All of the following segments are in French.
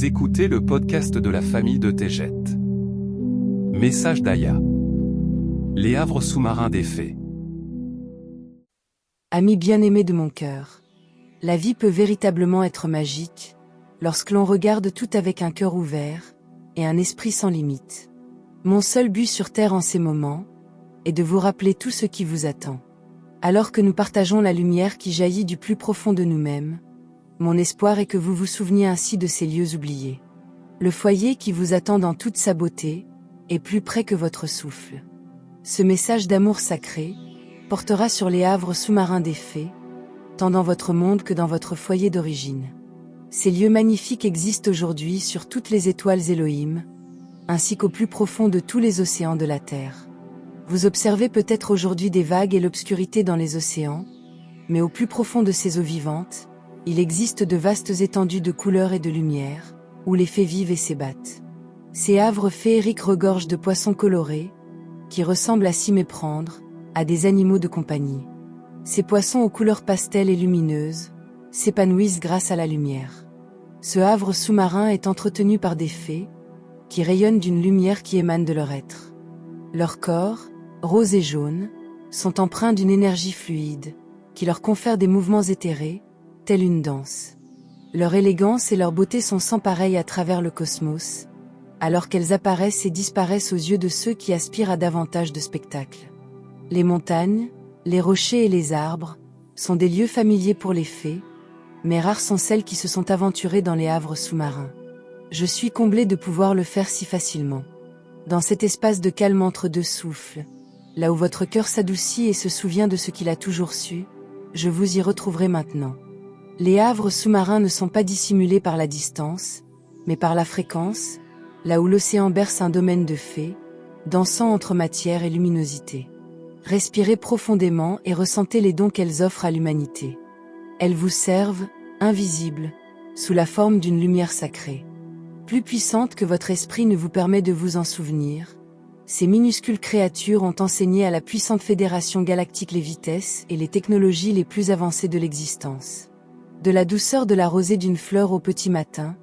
Vous écoutez le podcast de la famille de Tejet. Message d'Aya. Les havres sous-marins des fées. Ami bien-aimé de mon cœur, la vie peut véritablement être magique, lorsque l'on regarde tout avec un cœur ouvert, et un esprit sans limite. Mon seul but sur terre en ces moments, est de vous rappeler tout ce qui vous attend. Alors que nous partageons la lumière qui jaillit du plus profond de nous-mêmes, mon espoir est que vous vous souveniez ainsi de ces lieux oubliés. Le foyer qui vous attend dans toute sa beauté, est plus près que votre souffle. Ce message d'amour sacré, portera sur les havres sous-marins des fées, tant dans votre monde que dans votre foyer d'origine. Ces lieux magnifiques existent aujourd'hui sur toutes les étoiles Elohim, ainsi qu'au plus profond de tous les océans de la Terre. Vous observez peut-être aujourd'hui des vagues et l'obscurité dans les océans, mais au plus profond de ces eaux vivantes, il existe de vastes étendues de couleurs et de lumière, où les fées vivent et s'ébattent. Ces havres féeriques regorgent de poissons colorés, qui ressemblent à s'y méprendre, à des animaux de compagnie. Ces poissons aux couleurs pastel et lumineuses, s'épanouissent grâce à la lumière. Ce havre sous-marin est entretenu par des fées, qui rayonnent d'une lumière qui émane de leur être. Leurs corps, roses et jaunes, sont empreints d'une énergie fluide, qui leur confère des mouvements éthérés, telle une danse. Leur élégance et leur beauté sont sans pareil à travers le cosmos, alors qu'elles apparaissent et disparaissent aux yeux de ceux qui aspirent à davantage de spectacles. Les montagnes, les rochers et les arbres, sont des lieux familiers pour les fées, mais rares sont celles qui se sont aventurées dans les havres sous-marins. Je suis comblée de pouvoir le faire si facilement. Dans cet espace de calme entre deux souffles, là où votre cœur s'adoucit et se souvient de ce qu'il a toujours su, je vous y retrouverai maintenant. Les havres sous-marins ne sont pas dissimulés par la distance, mais par la fréquence, là où l'océan berce un domaine de fées, dansant entre matière et luminosité. Respirez profondément et ressentez les dons qu'elles offrent à l'humanité. Elles vous servent, invisibles, sous la forme d'une lumière sacrée. Plus puissante que votre esprit ne vous permet de vous en souvenir, ces minuscules créatures ont enseigné à la puissante fédération galactique les vitesses et les technologies les plus avancées de l'existence. De la douceur de la rosée d'une fleur au petit matin,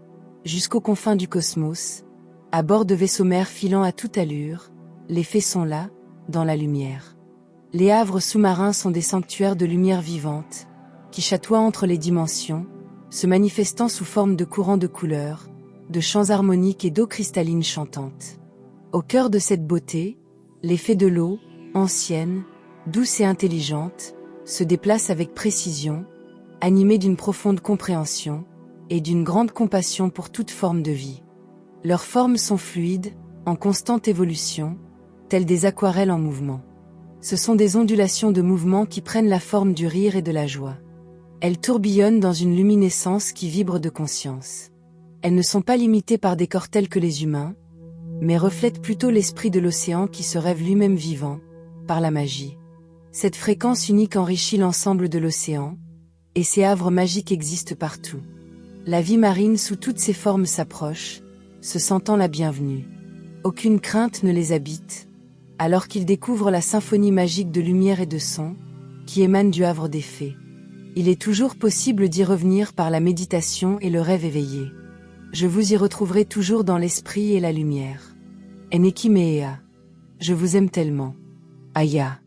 jusqu'aux confins du cosmos, à bord de vaisseaux mers filant à toute allure, les fées sont là, dans la lumière. Les havres sous-marins sont des sanctuaires de lumière vivante, qui chatoient entre les dimensions, se manifestant sous forme de courants de couleurs, de chants harmoniques et d'eau cristalline chantante. Au cœur de cette beauté, les fées de l'eau, anciennes, douces et intelligentes, se déplacent avec précision, animées d'une profonde compréhension, et d'une grande compassion pour toute forme de vie. Leurs formes sont fluides, en constante évolution, telles des aquarelles en mouvement. Ce sont des ondulations de mouvement qui prennent la forme du rire et de la joie. Elles tourbillonnent dans une luminescence qui vibre de conscience. Elles ne sont pas limitées par des corps tels que les humains, mais reflètent plutôt l'esprit de l'océan qui se rêve lui-même vivant, par la magie. Cette fréquence unique enrichit l'ensemble de l'océan, et ces havres magiques existent partout. La vie marine sous toutes ses formes s'approche, se sentant la bienvenue. Aucune crainte ne les habite, alors qu'ils découvrent la symphonie magique de lumière et de son, qui émane du havre des fées. Il est toujours possible d'y revenir par la méditation et le rêve éveillé. Je vous y retrouverai toujours dans l'esprit et la lumière. Eneki Mea. Je vous aime tellement. Aya.